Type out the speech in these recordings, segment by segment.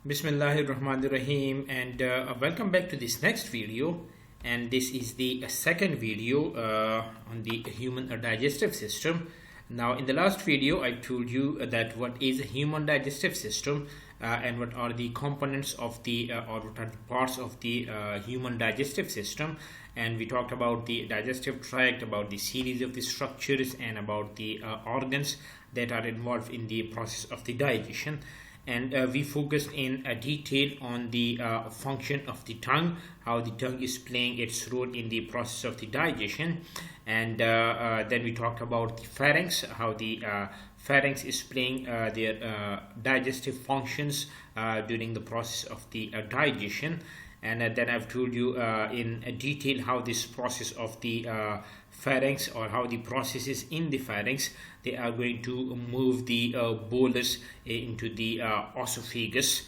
Bismillahirrahmanirrahim, and welcome back to this next video. And this is the second video on the human digestive system. Now, in the last video, I told you that what is a human digestive system and what are the components of the or what are the parts of the human digestive system. And we talked about the digestive tract, about the series of the structures, and about the organs that are involved in the process of the digestion. And we focused in detail on the function of the tongue, how the tongue is playing its role in the process of the digestion. And then we talked about the pharynx, how the pharynx is playing their digestive functions during the process of the digestion. And then I've told you in detail how this process of the pharynx, or how the processes in the pharynx, they are going to move the bolus into the oesophagus.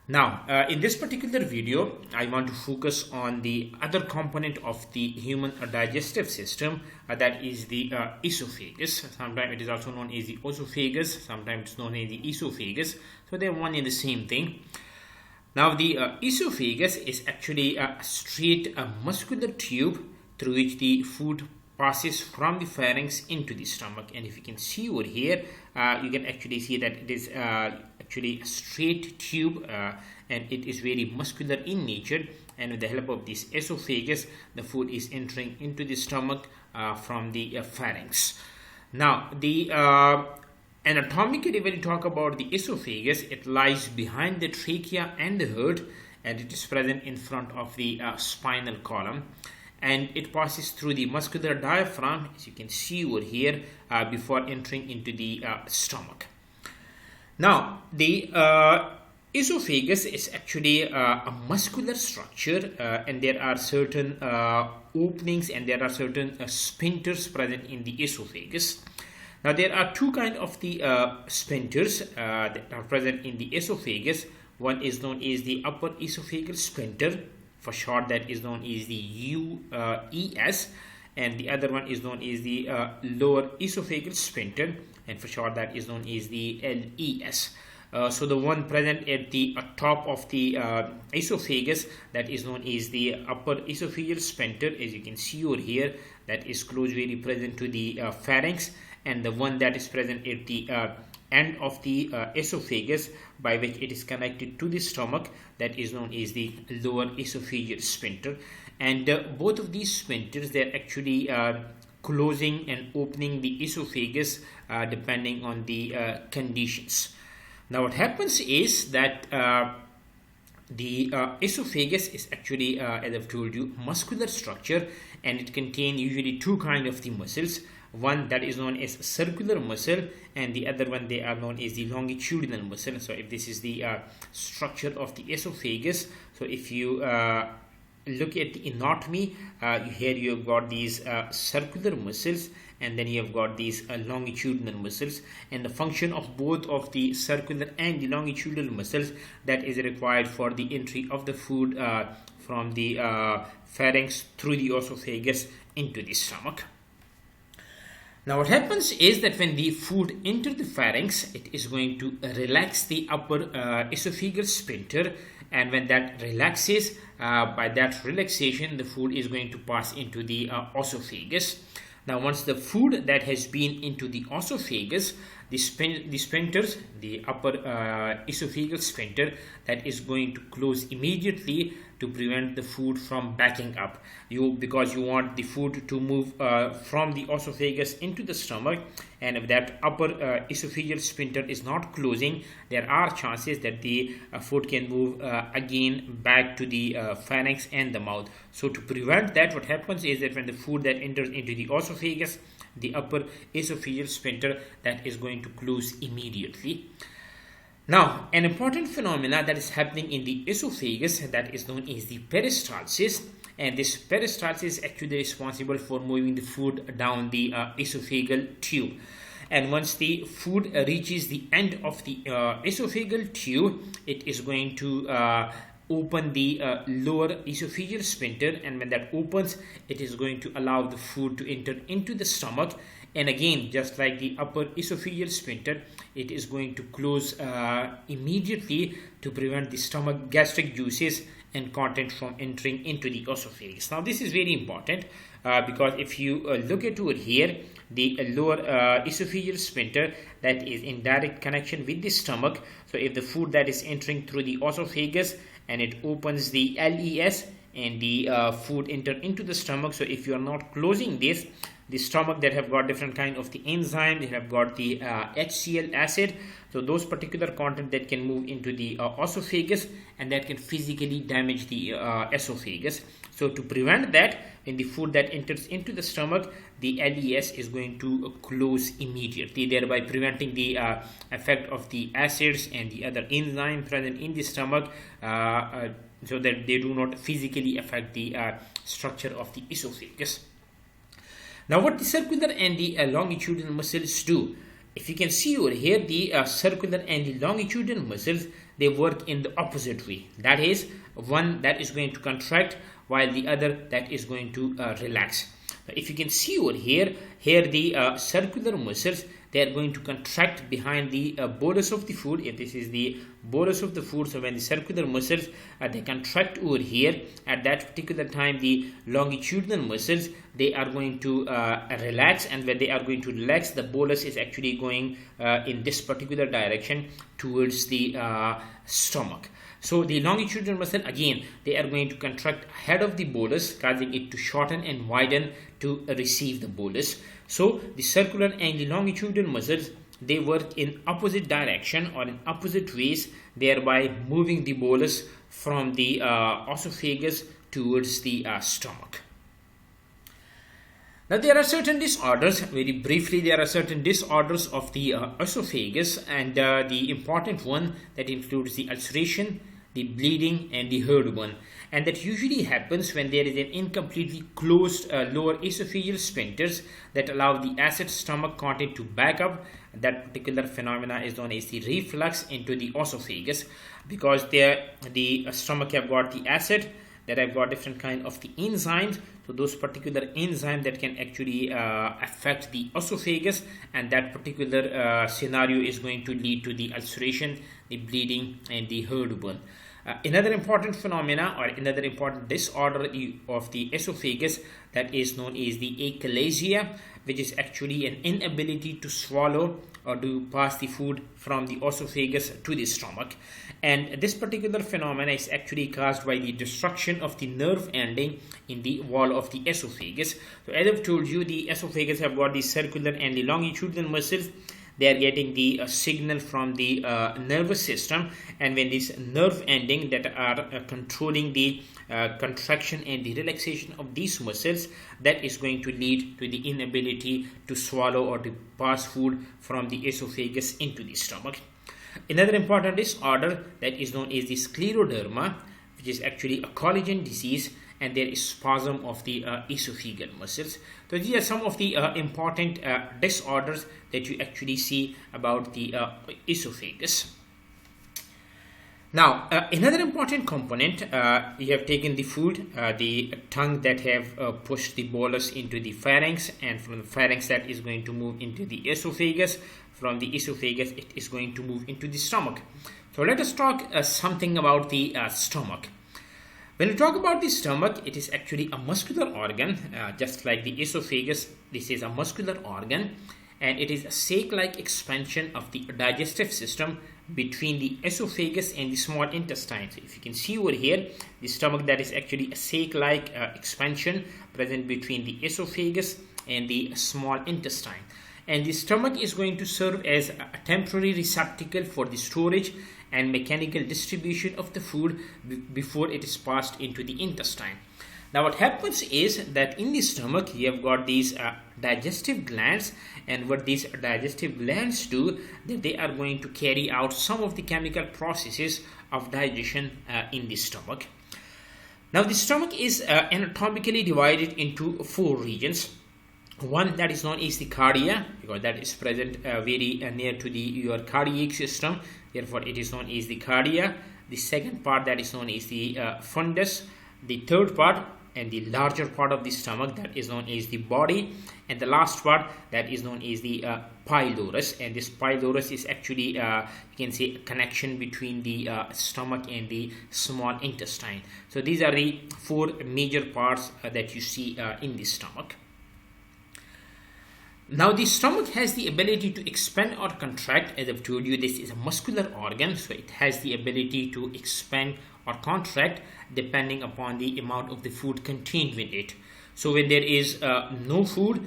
Now, in this particular video, I want to focus on the other component of the human digestive system, that is the esophagus. Sometimes it is also known as the oesophagus, sometimes it's known as the esophagus. So they're one and the same thing. Now, the esophagus is actually a straight muscular tube through which the food passes from the pharynx into the stomach. And if you can see over here, you can actually see that it is actually a straight tube and it is very muscular in nature. And with the help of this esophagus, the food is entering into the stomach from the pharynx. Now, the anatomically, when you talk about the esophagus, it lies behind the trachea and the heart, and it is present in front of the spinal column. And it passes through the muscular diaphragm, as you can see over here, before entering into the stomach. Now, the esophagus is actually a muscular structure, and there are certain openings and there are certain sphincters present in the esophagus. Now, there are two kinds of the sphincters that are present in the esophagus. One is known as the upper esophageal sphincter. For short, that is known as the UES, and the other one is known as the lower esophageal sphincter, and for short, that is known as the LES. So the one present at the top of the esophagus, that is known as the upper esophageal sphincter, as you can see over here, that is close very present to the pharynx, and the one that is present at the end of the esophagus, by which it is connected to the stomach, that is known as the lower esophageal sphincter. And both of these sphincters, they are actually closing and opening the esophagus depending on the conditions. Now, what happens is that the esophagus is actually, as I've told you, muscular structure, and it contains usually two kinds of the muscles. One that is known as circular muscle, and the other one they are known as the longitudinal muscle. So if this is the structure of the esophagus, so if you look at the anatomy, here you have got these circular muscles, and then you have got these longitudinal muscles, and the function of both of the circular and the longitudinal muscles, that is required for the entry of the food from the pharynx through the esophagus into the stomach. Now, what happens is that when the food enters the pharynx, it is going to relax the upper esophageal sphincter, and when that relaxes, by that relaxation, the food is going to pass into the esophagus. Now, once the food that has been into the esophagus, the sphincters, the upper esophageal sphincter, that is going to close immediately to prevent the food from backing up. Because you want the food to move from the esophagus into the stomach, and if that upper esophageal sphincter is not closing, there are chances that the food can move again back to the pharynx and the mouth. So to prevent that, what happens is that when the food that enters into the esophagus, the upper esophageal sphincter, that is going to close immediately. Now, an important phenomena that is happening in the esophagus, that is known as the peristalsis, and this peristalsis is actually responsible for moving the food down the esophageal tube. And once the food reaches the end of the esophageal tube, it is going to open the lower esophageal sphincter, and when that opens, it is going to allow the food to enter into the stomach, and again, just like the upper esophageal sphincter, it is going to close immediately to prevent the stomach gastric juices and content from entering into the esophagus. Now this is very important because if you look at over here, the lower esophageal sphincter that is in direct connection with the stomach. So if the food that is entering through the esophagus and it opens the LES and the food enter into the stomach, so if you are not closing this, the stomach that have got different kind of the enzyme, they have got the HCl acid, so those particular content that can move into the esophagus and that can physically damage the esophagus. So to prevent that, in the food that enters into the stomach, the LES is going to close immediately, thereby preventing the effect of the acids and the other enzyme present in the stomach so that they do not physically affect the structure of the esophagus. Now what the circular and the longitudinal muscles do, if you can see over here, the circular and the longitudinal muscles, they work in the opposite way. That is, one that is going to contract while the other that is going to relax. If you can see over here, the circular muscles, they are going to contract behind the bolus of the food. If this is the bolus of the food, so when the circular muscles they contract over here, at that particular time the longitudinal muscles, they are going to relax, and when they are going to relax, the bolus is actually going in this particular direction towards the stomach. So the longitudinal muscle, again, they are going to contract ahead of the bolus, causing it to shorten and widen to receive the bolus. So the circular and the longitudinal muscles, they work in opposite direction or in opposite ways, thereby moving the bolus from the esophagus towards the stomach. Now there are certain disorders, very briefly, there are certain disorders of the esophagus, and the important one that includes the ulceration, the bleeding, and the third one. And that usually happens when there is an incompletely closed lower esophageal sphincters that allow the acid stomach content to back up. That particular phenomena is known as the reflux into the esophagus, because the stomach have got the acid, that have got different kind of the enzymes, so those particular enzymes that can actually affect the esophagus, and that particular scenario is going to lead to the ulceration, the bleeding, and the heartburn. Another important phenomena or another important disorder of the esophagus that is known as the achalasia, which is actually an inability to swallow or to pass the food from the esophagus to the stomach. And this particular phenomena is actually caused by the destruction of the nerve ending in the wall of the esophagus. So as I've told you, the esophagus have got the circular and the longitudinal muscles. They are getting the signal from the nervous system, and when this nerve ending that are controlling the contraction and the relaxation of these muscles, that is going to lead to the inability to swallow or to pass food from the esophagus into the stomach. Another important disorder that is known as the scleroderma, which is actually a collagen disease, and there is spasm of the esophageal muscles. So these are some of the important disorders that you actually see about the esophagus. Now, another important component, you have taken the food, the tongue that have pushed the bolus into the pharynx, and from the pharynx that is going to move into the esophagus. From the esophagus, it is going to move into the stomach. So let us talk something about the stomach. When we talk about the stomach, it is actually a muscular organ, just like the esophagus. This is a muscular organ, and it is a sac-like expansion of the digestive system between the esophagus and the small intestine. So if you can see over here, the stomach, that is actually a sac-like expansion present between the esophagus and the small intestine. And the stomach is going to serve as a temporary receptacle for the storage and mechanical distribution of the food before it is passed into the intestine. Now what happens is that in the stomach you have got these digestive glands, and what these digestive glands do, that they are going to carry out some of the chemical processes of digestion in the stomach. Now the stomach is anatomically divided into four regions. One that is known as the cardia, because that is present very near to your cardiac system, therefore it is known as the cardia. The second part that is known as the fundus. The third part, and the larger part of the stomach, that is known as the body, and the last part, that is known as the pylorus. And this pylorus is actually you can say a connection between the stomach and the small intestine. So these are the four major parts that you see in the stomach. Now the stomach has the ability to expand or contract. As I've told you, this is a muscular organ, so it has the ability to expand or contract depending upon the amount of the food contained with it. So when there is no food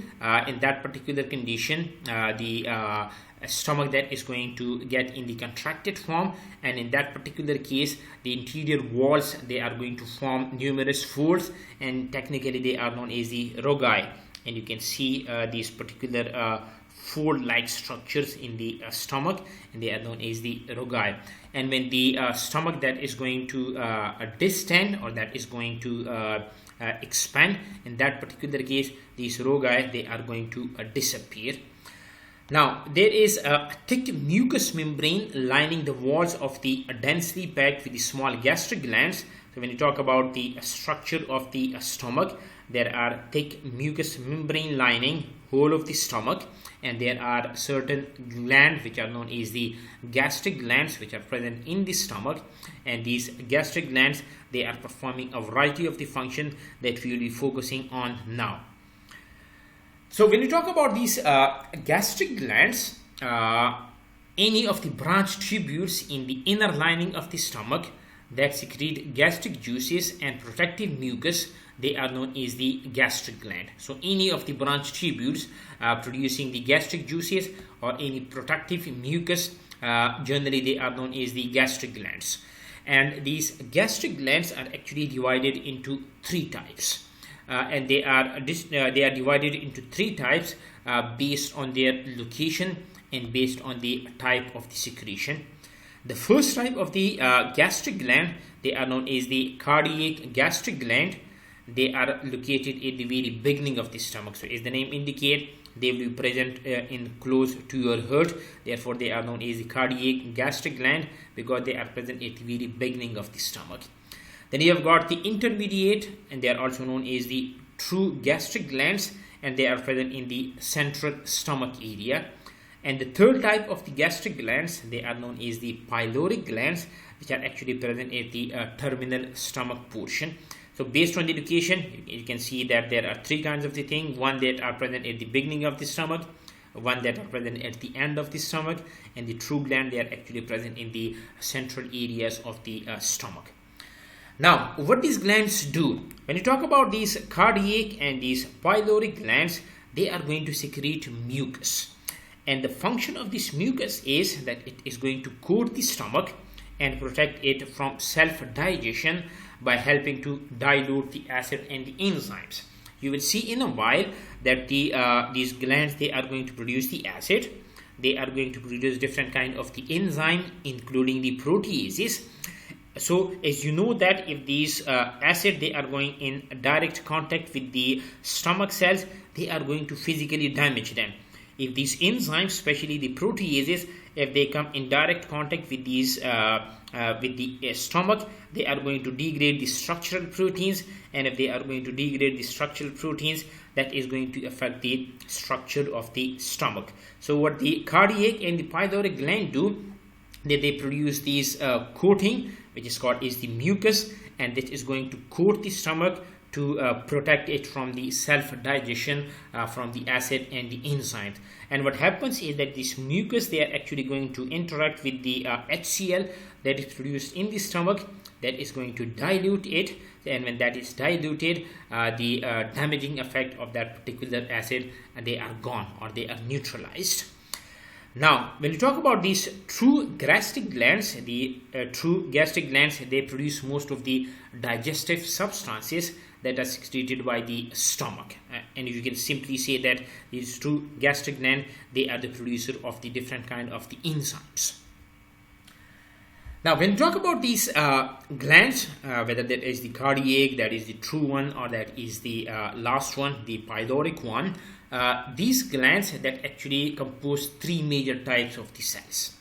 in that particular condition, the stomach that is going to get in the contracted form, and in that particular case the interior walls, they are going to form numerous folds, and technically they are known as the rogae. And you can see these particular fold-like structures in the stomach, and they are known as the rogae. And when the stomach that is going to distend, or that is going to expand, in that particular case these rogae, they are going to disappear. Now there is a thick mucous membrane lining the walls of the densely packed with the small gastric glands. So when you talk about the structure of the stomach, there are thick mucous membrane lining whole of the stomach, and there are certain glands which are known as the gastric glands, which are present in the stomach. And these gastric glands, they are performing a variety of the function that we will be focusing on now. So when you talk about these gastric glands, any of the branch tubules in the inner lining of the stomach that secrete gastric juices and protective mucus, they are known as the gastric gland. So any of the branch tubules producing the gastric juices or any protective mucus, generally they are known as the gastric glands. And these gastric glands are actually divided into three types. And they are divided into three types based on their location and based on the type of the secretion. The first type of the gastric gland, they are known as the cardiac gastric gland. They are located at the very beginning of the stomach. So as the name indicates, they will be present in close to your heart. Therefore, they are known as the cardiac gastric gland because they are present at the very beginning of the stomach. Then you have got the intermediate, and they are also known as the true gastric glands, and they are present in the central stomach area. And the third type of the gastric glands, they are known as the pyloric glands, which are actually present at the terminal stomach portion. So based on the location, you can see that there are three kinds of the thing. One that are present at the beginning of the stomach, one that are present at the end of the stomach, and the true gland, they are actually present in the central areas of the stomach. Now, what these glands do, when you talk about these cardiac and these pyloric glands, they are going to secrete mucus. And the function of this mucus is that it is going to coat the stomach and protect it from self-digestion by helping to dilute the acid and the enzymes. You will see in a while that these glands, they are going to produce the acid. They are going to produce different kind of the enzyme, including the proteases. So as you know that if these acid, they are going in direct contact with the stomach cells, they are going to physically damage them. If these enzymes, especially the proteases, if they come in direct contact with these with the stomach, they are going to degrade the structural proteins, and if they are going to degrade the structural proteins, that is going to affect the structure of the stomach. So what the cardiac and the pyloric gland do, they produce these coating, which is called is the mucus, and this is going to coat the stomach to protect it from the self-digestion from the acid and the enzymes. And what happens is that this mucus, they are actually going to interact with the HCl that is produced in the stomach, that is going to dilute it, and when that is diluted, the damaging effect of that particular acid, they are gone or they are neutralized. Now, when you talk about these true gastric glands, the true gastric glands, they produce most of the digestive substances that are secreted by the stomach. And you can simply say that these true gastric glands, they are the producer of the different kind of the enzymes. Now, when you talk about these glands, whether that is the cardiac, that is the true one, or that is the last one, the pyloric one, these glands that actually compose three major types of the cells.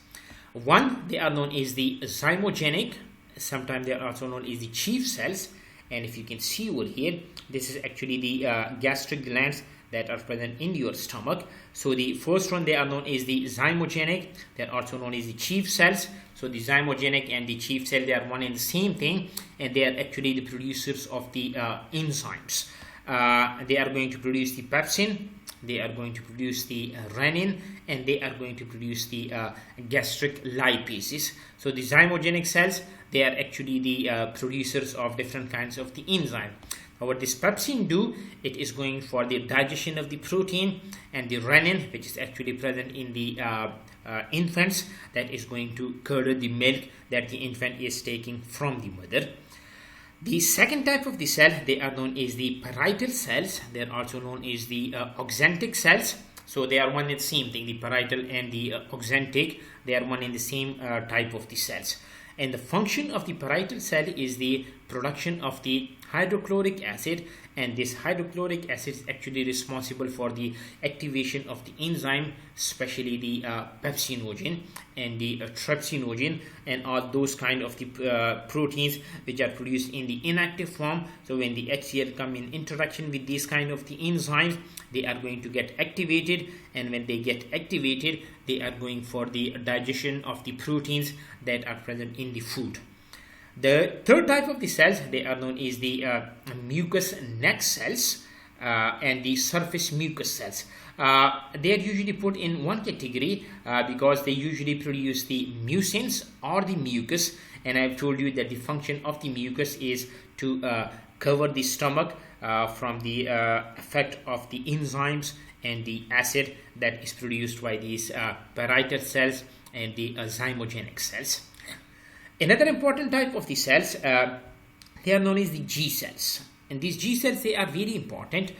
One, they are known as the zymogenic, sometimes they are also known as the chief cells, And if you can see over here, this is actually the gastric glands that are present in your stomach. So the first one, they are known as the zymogenic. They are also known as the chief cells. So the zymogenic and the chief cell, they are one and the same thing, and they are actually the producers of the enzymes. They are going to produce the pepsin, they are going to produce the renin, and they are going to produce the gastric lipases. So the zymogenic cells, they are actually the producers of different kinds of the enzyme. Now what this pepsin do, it is going for the digestion of the protein, and the renin, which is actually present in the infants, that is going to curdle the milk that the infant is taking from the mother. The second type of the cell, they are known as the parietal cells. They are also known as the oxantic cells. So they are one and the same thing. The parietal and the oxantic, they are one and the same type of the cells. And the function of the parietal cell is the production of the hydrochloric acid, and this hydrochloric acid is actually responsible for the activation of the enzyme, especially the pepsinogen and the trypsinogen and all those kind of the proteins which are produced in the inactive form. So when the HCl come in interaction with these kind of the enzymes, they are going to get activated, and when they get activated, they are going for the digestion of the proteins that are present in the food. The third type of the cells, they are known as the mucous neck cells and the surface mucous cells. They are usually put in one category because they usually produce the mucins or the mucus, and I've told you that the function of the mucus is to cover the stomach from the effect of the enzymes and the acid that is produced by these parietal cells and the zymogenic cells. Another important type of the cells, they are known as the G cells. And these G cells, they are very important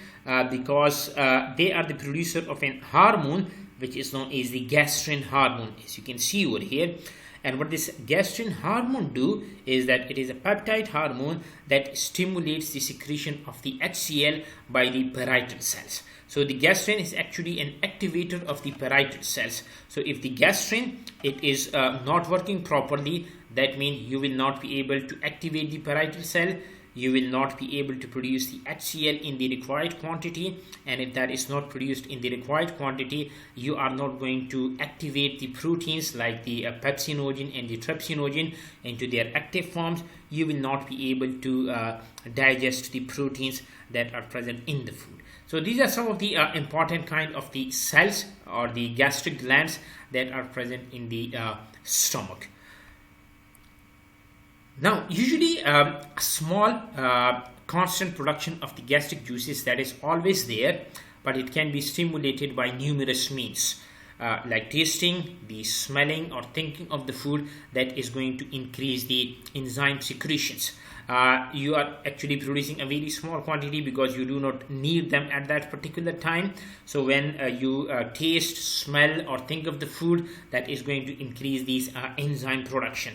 because they are the producer of an hormone which is known as the gastrin hormone, as you can see over here. And what this gastrin hormone do is that it is a peptide hormone that stimulates the secretion of the HCl by the parietal cells. So the gastrin is actually an activator of the parietal cells. So if the gastrin, it is not working properly, that means you will not be able to activate the parietal cell, you will not be able to produce the HCl in the required quantity, and if that is not produced in the required quantity, you are not going to activate the proteins like the pepsinogen and the trypsinogen into their active forms. You will not be able to digest the proteins that are present in the food. So these are some of the important kind of the cells or the gastric glands that are present in the stomach. Now, usually a small constant production of the gastric juices that is always there, but it can be stimulated by numerous means like tasting, the smelling or thinking of the food that is going to increase the enzyme secretions. You are actually producing a very small quantity because you do not need them at that particular time. So when you taste, smell or think of the food, that is going to increase these enzyme production.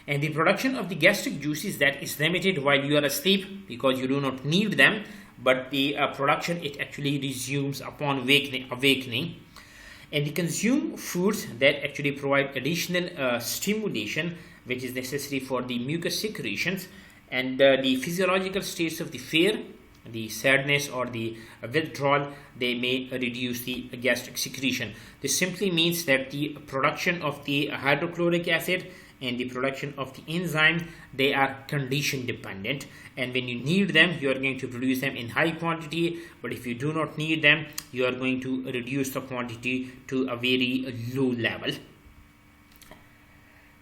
And the production of the gastric juices, that is limited while you are asleep because you do not need them, but the production, it actually resumes upon awakening. And the consumed foods that actually provide additional stimulation which is necessary for the mucus secretions, and the physiological states of the fear, the sadness or the withdrawal, they may reduce the gastric secretion. This simply means that the production of the hydrochloric acid and the production of the enzyme, they are condition dependent, and when you need them, you are going to produce them in high quantity, but if you do not need them, you are going to reduce the quantity to a very low level.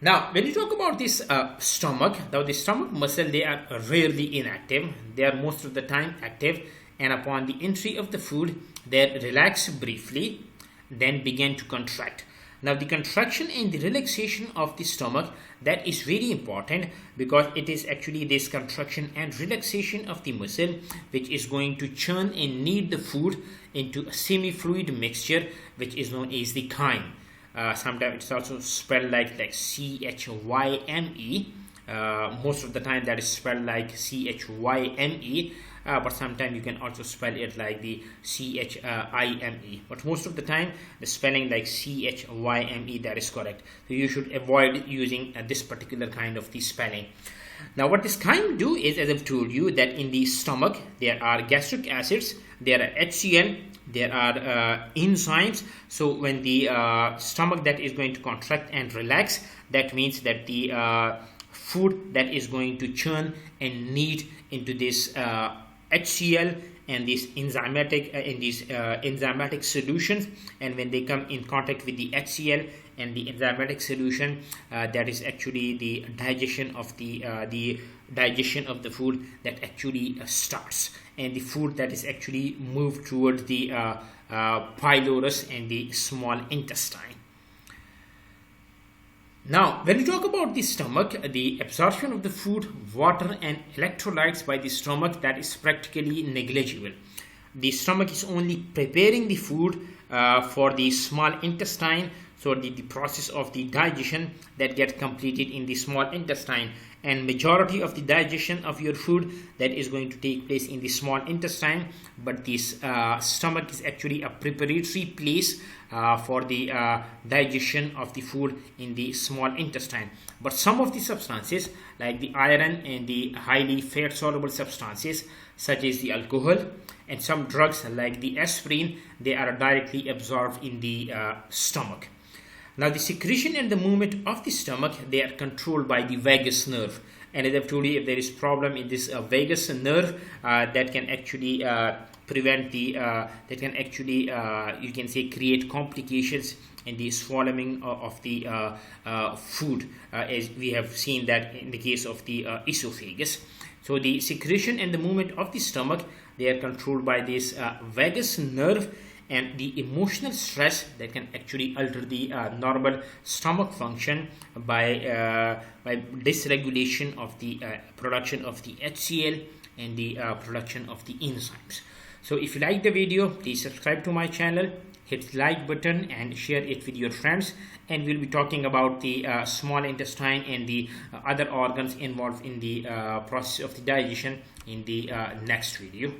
Now, when you talk about this stomach, now the stomach muscle, they are rarely inactive. They are most of the time active, and upon the entry of the food, they relax briefly, then begin to contract. Now, the contraction and the relaxation of the stomach, that is very important because it is actually this contraction and relaxation of the muscle which is going to churn and knead the food into a semi-fluid mixture which is known as the chyme. Sometimes it's also spelled like CHYME. Most of the time that is spelled like CHYME, but sometimes you can also spell it like the CHIME, but most of the time the spelling like CHYME, that is correct. So you should avoid using this particular kind of the spelling. Now what this kind do is, as I've told you, that in the stomach there are gastric acids, there are HCl, there are enzymes. So when the stomach that is going to contract and relax, that means that the food that is going to churn and knead into this HCl and these enzymatic solutions, and when they come in contact with the HCl and the enzymatic solution, that is actually the digestion of the food that actually starts, and the food that is actually moved towards the pylorus and the small intestine. Now, when we talk about the stomach, the absorption of the food, water and electrolytes by the stomach, that is practically negligible. The stomach is only preparing the food for the small intestine, so the process of the digestion that gets completed in the small intestine, and majority of the digestion of your food that is going to take place in the small intestine, but this stomach is actually a preparatory place for the digestion of the food in the small intestine. But some of the substances like the iron and the highly fat soluble substances such as the alcohol and some drugs like the aspirin, they are directly absorbed in the stomach. Now the secretion and the movement of the stomach, they are controlled by the vagus nerve, and as I've told you, if there is problem in this vagus nerve, that can actually prevent the you can say create complications in the swallowing of the food, as we have seen that in the case of the esophagus. So the secretion and the movement of the stomach, they are controlled by this vagus nerve, and the emotional stress that can actually alter the normal stomach function by dysregulation of the production of the HCl and the production of the enzymes. So if you like the video, please subscribe to my channel, hit the like button and share it with your friends, and we'll be talking about the small intestine and the other organs involved in the process of the digestion in the next video.